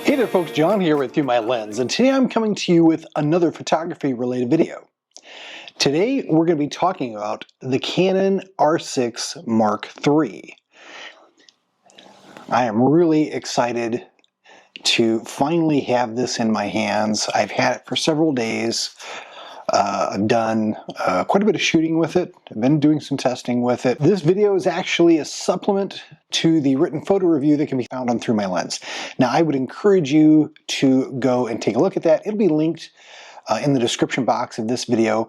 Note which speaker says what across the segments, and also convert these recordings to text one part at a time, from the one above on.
Speaker 1: Hey there folks, John here with ThruMyLens, and today I'm coming to you with another photography related video. Today we're going to be talking about the Canon R6 Mark III. I am really excited to finally have this in my hands. I've had it for several days. I've done quite a bit of shooting with it. I've been doing some testing with it. This video is actually a supplement to the written photo review that can be found on ThruMyLens. Now, I would encourage you to go and take a look at that. It'll be linked in the description box of this video,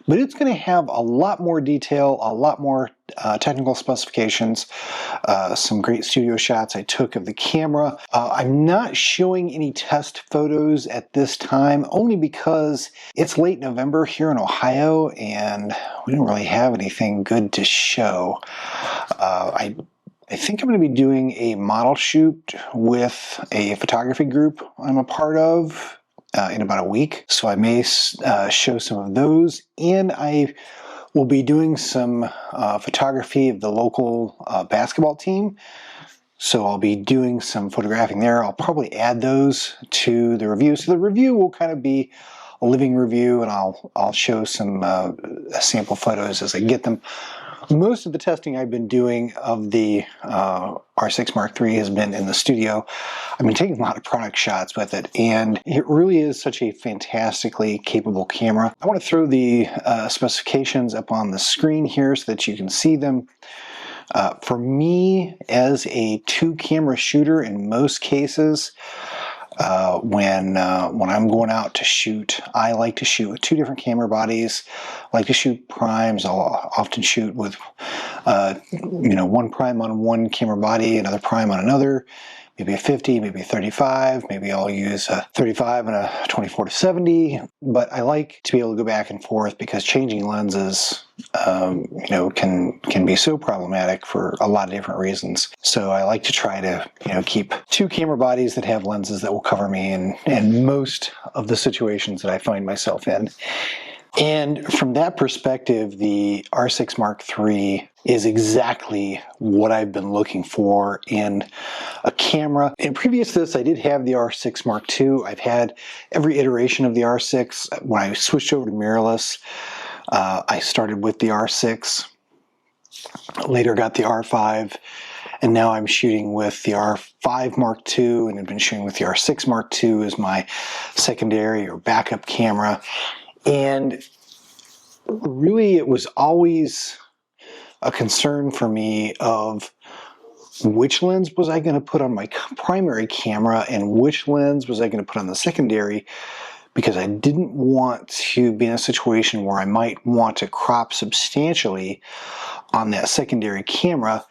Speaker 1: but it's going to have a lot more detail, a lot more technical specifications, some great studio shots I took of the camera. I'm not showing any test photos at this time, only because it's late November here in Ohio and we don't really have anything good to show. I think I'm going to be doing a model shoot with a photography group I'm a part of in about a week, so I may show some of those, and I will be doing some photography of the local basketball team, so I'll be doing some photographing there. I'll probably add those to the review, so the review will kind of be a living review, and I'll show some sample photos as I get them. Most of the testing I've been doing of the R6 Mark III has been in the studio. I've been taking a lot of product shots with it, and it really is such a fantastically capable camera. I want to throw the specifications up on the screen here so that you can see them. For me, as a two-camera shooter in most cases, when I'm going out to shoot, I like to shoot with two different camera bodies. I like to shoot primes. I'll often shoot with one prime on one camera body, another prime on another, maybe a 50, maybe a 35, maybe I'll use a 35 and a 24-70, but I like to be able to go back and forth because changing lenses can be so problematic for a lot of different reasons. So I like to try to keep two camera bodies that have lenses that will cover me in most of the situations that I find myself in. And from that perspective, the R6 Mark III is exactly what I've been looking for in a camera. And previous to this, I did have the R6 Mark II. I've had every iteration of the R6. When I switched over to mirrorless, I started with the R6, later got the R5, and now I'm shooting with the R5 Mark II, and I've been shooting with the R6 Mark II as my secondary or backup camera. And really, it was always a concern for me of which lens was I going to put on my primary camera and which lens was I going to put on the secondary, because I didn't want to be in a situation where I might want to crop substantially on that secondary camera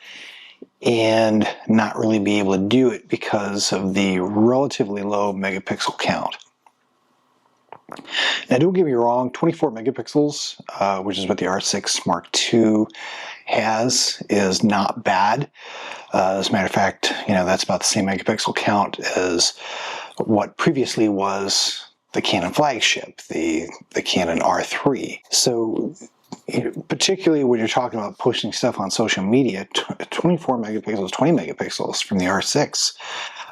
Speaker 1: and not really be able to do it because of the relatively low megapixel count. Now, don't get me wrong, 24 megapixels, which is what the R6 Mark II has, is not bad. As a matter of fact, that's about the same megapixel count as what previously was the Canon flagship, the Canon R3. So, particularly when you're talking about posting stuff on social media, 24 megapixels, 20 megapixels from the R6,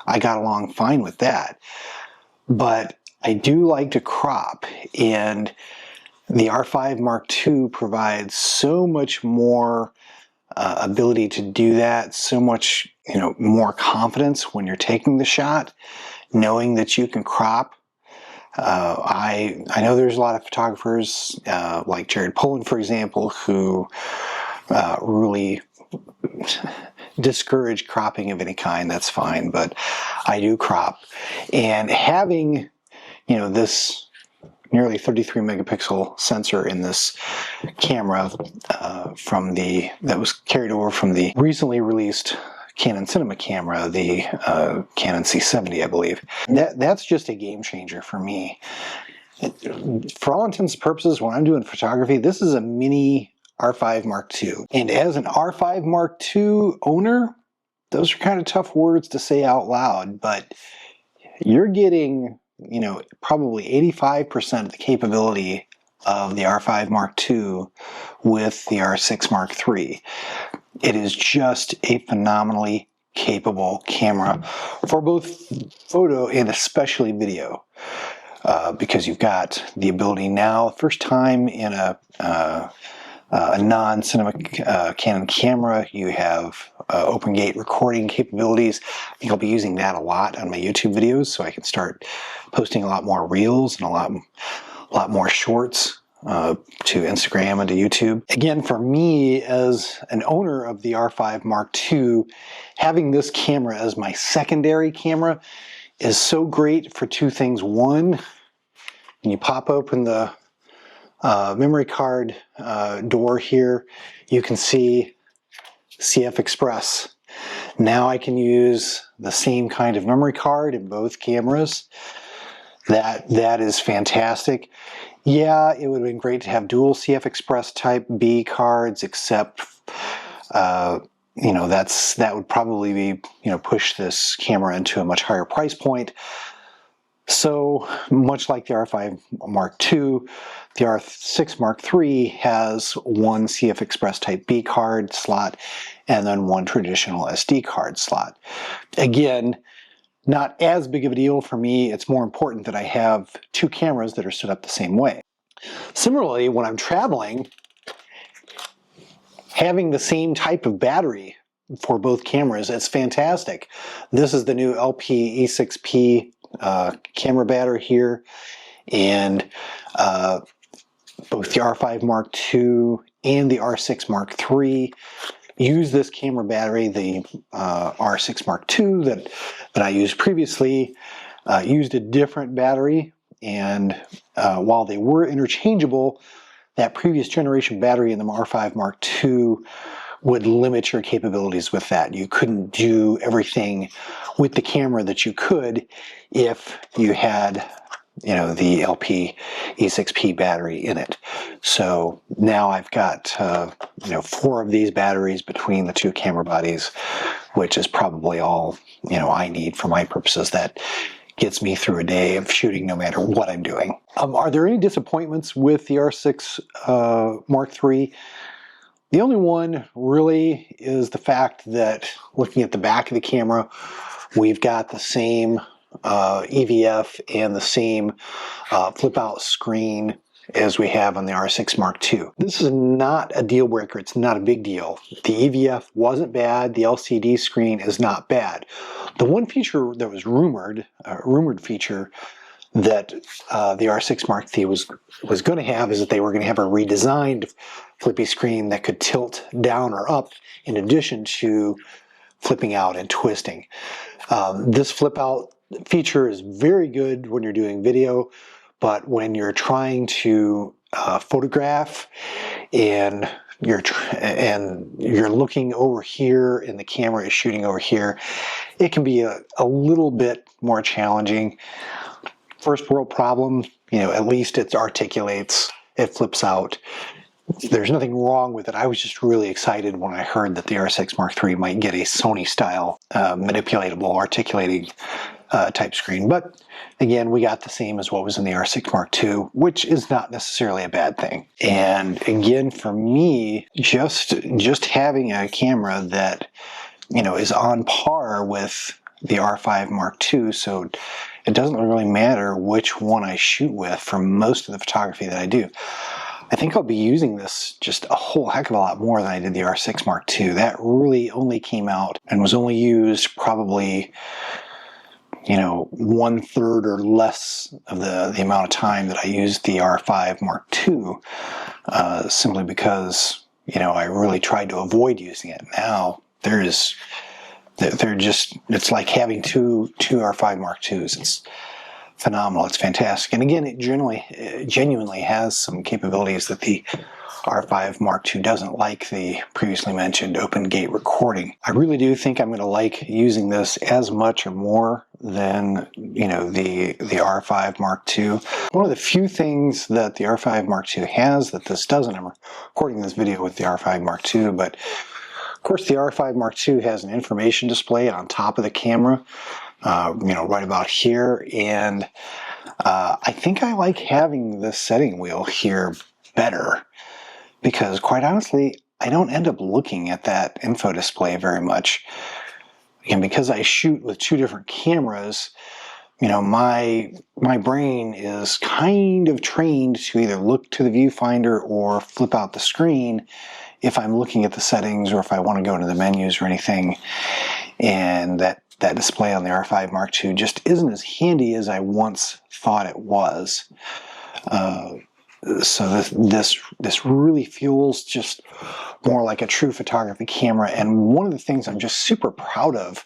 Speaker 1: I got along fine with that. But I do like to crop, and the R5 Mark II provides so much more ability to do that, so much more confidence when you're taking the shot, knowing that you can crop. I know there's a lot of photographers like Jared Polin, for example, who really discourage cropping of any kind. That's fine, but I do crop, and having this nearly 33 megapixel sensor in this camera that was carried over from the recently released Canon cinema camera, the Canon C70, I believe. That's just a game changer for me. For all intents and purposes, when I'm doing photography, this is a mini R5 Mark II. And as an R5 Mark II owner, those are kind of tough words to say out loud, but you're getting probably 85% of the capability of the R5 Mark II with the R6 Mark III. It is just a phenomenally capable camera for both photo and especially video, because you've got the ability now, first time in a non-cinema Canon camera, you have open gate recording capabilities. I think I'll be using that a lot on my YouTube videos, so I can start posting a lot more reels and a lot more shorts to Instagram and to YouTube. Again, for me as an owner of the R5 Mark II, having this camera as my secondary camera is so great for two things. One, when you pop open the memory card door here, you can see CF Express. Now I can use the same kind of memory card in both cameras. That is fantastic. Yeah, it would have been great to have dual CF Express Type B cards, except you know, that would probably be, you know, push this camera into a much higher price point. So much like the R5 Mark II, the R6 Mark III has one CF Express Type B card slot and then one traditional SD card slot. Again, not as big of a deal for me. It's more important that I have two cameras that are set up the same way. Similarly, when I'm traveling, having the same type of battery for both cameras, it's fantastic. This is the new LP E6P camera battery here, and both the R5 Mark II and the R6 Mark III use this camera battery. The R6 Mark II that I used previously used a different battery, and while they were interchangeable, that previous generation battery in the R5 Mark II would limit your capabilities with that. You couldn't do everything with the camera that you could if you had, you know, the LP E6P battery in it. So now I've got you know, 4 of these batteries between the two camera bodies, which is probably all, you know, I need for my purposes. That gets me through a day of shooting no matter what I'm doing. Are there any disappointments with the R6 Mark III? The only one really is the fact that looking at the back of the camera, we've got the same EVF and the same flip out screen as we have on the R6 Mark II. This is not a deal breaker. It's not a big deal. The EVF wasn't bad. The LCD screen is not bad. The one feature that was rumored feature that the R6 Mark III was going to have is that they were going to have a redesigned flippy screen that could tilt down or up in addition to flipping out and twisting. This flip out feature is very good when you're doing video, but when you're trying to photograph and you're looking over here and the camera is shooting over here, it can be a little bit more challenging. First world problem, you know, at least it articulates, it flips out. There's nothing wrong with it. I was just really excited when I heard that the R6 Mark III might get a Sony style manipulatable articulating type screen. But again, we got the same as what was in the R6 Mark II, which is not necessarily a bad thing. And again, for me, just having a camera that, you know, is on par with the R5 Mark II, so it doesn't really matter which one I shoot with for most of the photography that I do. I think I'll be using this just a whole heck of a lot more than I did the R6 Mark II. That really only came out and was only used probably, you know, 1/3 or less of the amount of time that I used the R5 Mark II, simply because, you know, I really tried to avoid using it. Now it's like having two R5 Mark IIs. It's phenomenal. It's fantastic. And again, it genuinely has some capabilities that the R5 Mark II doesn't, like the previously mentioned open gate recording. I really do think I'm going to like using this as much or more than, you know, the R5 Mark II. One of the few things that the R5 Mark II has that this doesn't, I'm recording this video with the R5 Mark II, but of course the R5 Mark II has an information display on top of the camera, you know, right about here, and I think I like having the setting wheel here better, because quite honestly, I don't end up looking at that info display very much. again, because I shoot with two different cameras, my brain is kind of trained to either look to the viewfinder or flip out the screen if I'm looking at the settings or if I want to go into the menus or anything. And that display on the R5 Mark II just isn't as handy as I once thought it was. So this really feels just more like a true photography camera. And one of the things I'm just super proud of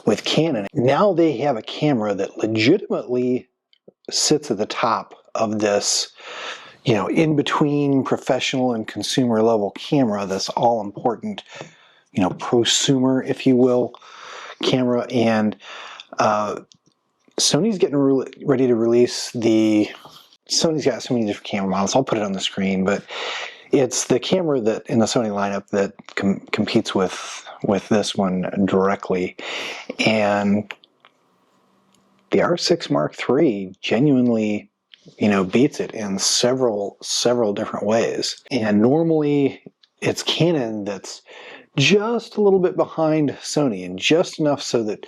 Speaker 1: with Canon, now they have a camera that legitimately sits at the top of this, in between professional and consumer level camera, this all important, prosumer, if you will, camera. And Sony's getting ready to release Sony's got so many different camera models. I'll put it on the screen, but it's the camera that in the Sony lineup that competes with this one directly. And the R6 Mark III genuinely, beats it in several different ways. And normally it's Canon that's just a little bit behind Sony, and just enough so that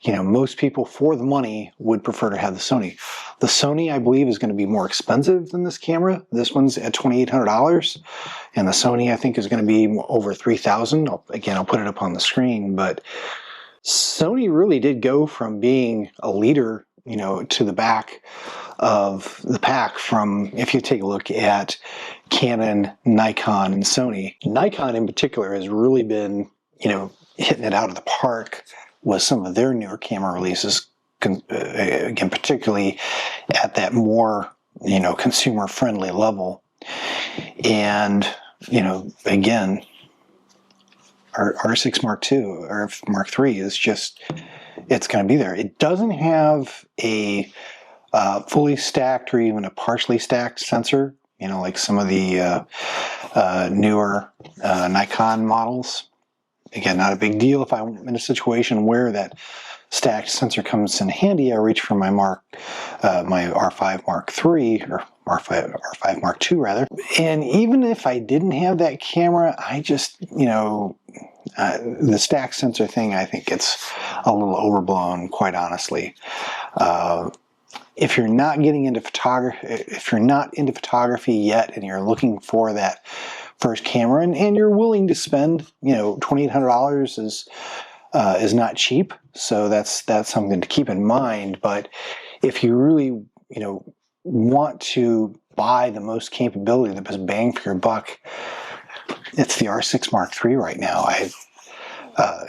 Speaker 1: most people for the money would prefer to have the Sony. The Sony, I believe, is going to be more expensive than this camera. This one's at $2,800, and the Sony, I think, is going to be over $3,000. Again, I'll put it up on the screen, but Sony really did go from being a leader, to the back of the pack from, if you take a look at Canon, Nikon, and Sony. Nikon in particular has really been, hitting it out of the park with some of their newer camera releases, again, particularly at that more, consumer-friendly level. And, again, our R6 Mark II, or Mark III is just, it's going to be there. It doesn't have a fully stacked or even a partially stacked sensor, like some of the newer Nikon models. Again, not a big deal. If I'm in a situation where that stacked sensor comes in handy, I reach for my my R5 Mark III, or R5 Mark II rather. And even if I didn't have that camera, I just, the stacked sensor thing, I think it's a little overblown, quite honestly. If you're not getting into photography yet, and you're looking for that first camera, and you're willing to spend, $2,800 is not cheap, so that's something to keep in mind. But if you really, want to buy the most capability, the best bang for your buck, it's the R6 Mark III right now.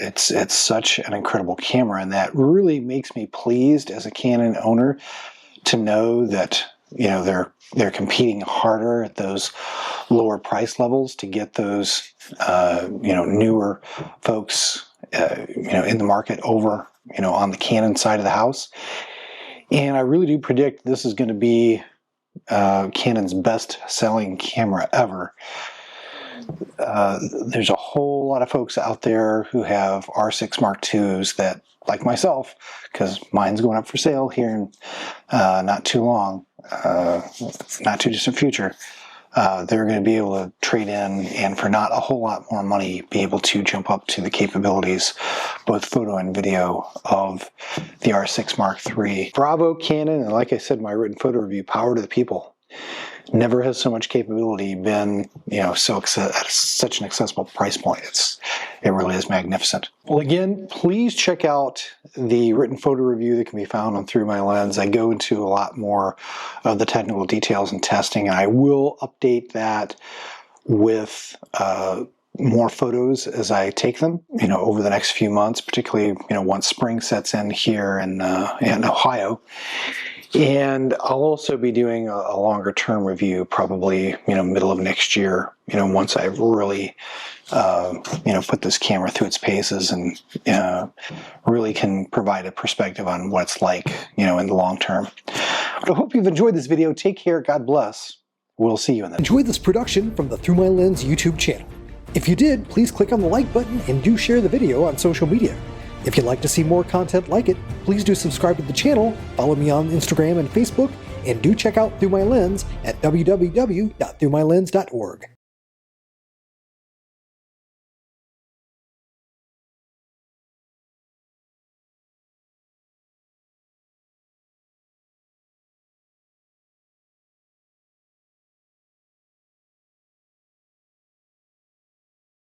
Speaker 1: It's such an incredible camera, and that really makes me pleased as a Canon owner to know that they're competing harder at those lower price levels to get those newer folks in the market over on the Canon side of the house. And I really do predict this is going to be Canon's best selling camera ever. There's a whole lot of folks out there who have R6 Mark IIs that, like myself, because mine's going up for sale here in not too long, not too distant future, they're going to be able to trade in, and for not a whole lot more money, be able to jump up to the capabilities, both photo and video, of the R6 Mark III. Bravo, Canon, and like I said in my written photo review, power to the people. Never has so much capability been, at such an accessible price point. It really is magnificent. Well, again, please check out the written photo review that can be found on ThruMyLens. I go into a lot more of the technical details and testing, and I will update that with more photos as I take them, over the next few months, particularly, once spring sets in here in Ohio. And I'll also be doing a longer term review, probably, middle of next year, once I've really, put this camera through its paces and really can provide a perspective on what it's like, in the long term. But I hope you've enjoyed this video. Take care. God bless. We'll see you in the next.
Speaker 2: Enjoy this production from the ThruMyLens YouTube channel. If you did, please click on the like button and do share the video on social media. If you'd like to see more content like it, please do subscribe to the channel, follow me on Instagram and Facebook, and do check out ThruMyLens at www.thrumylens.org.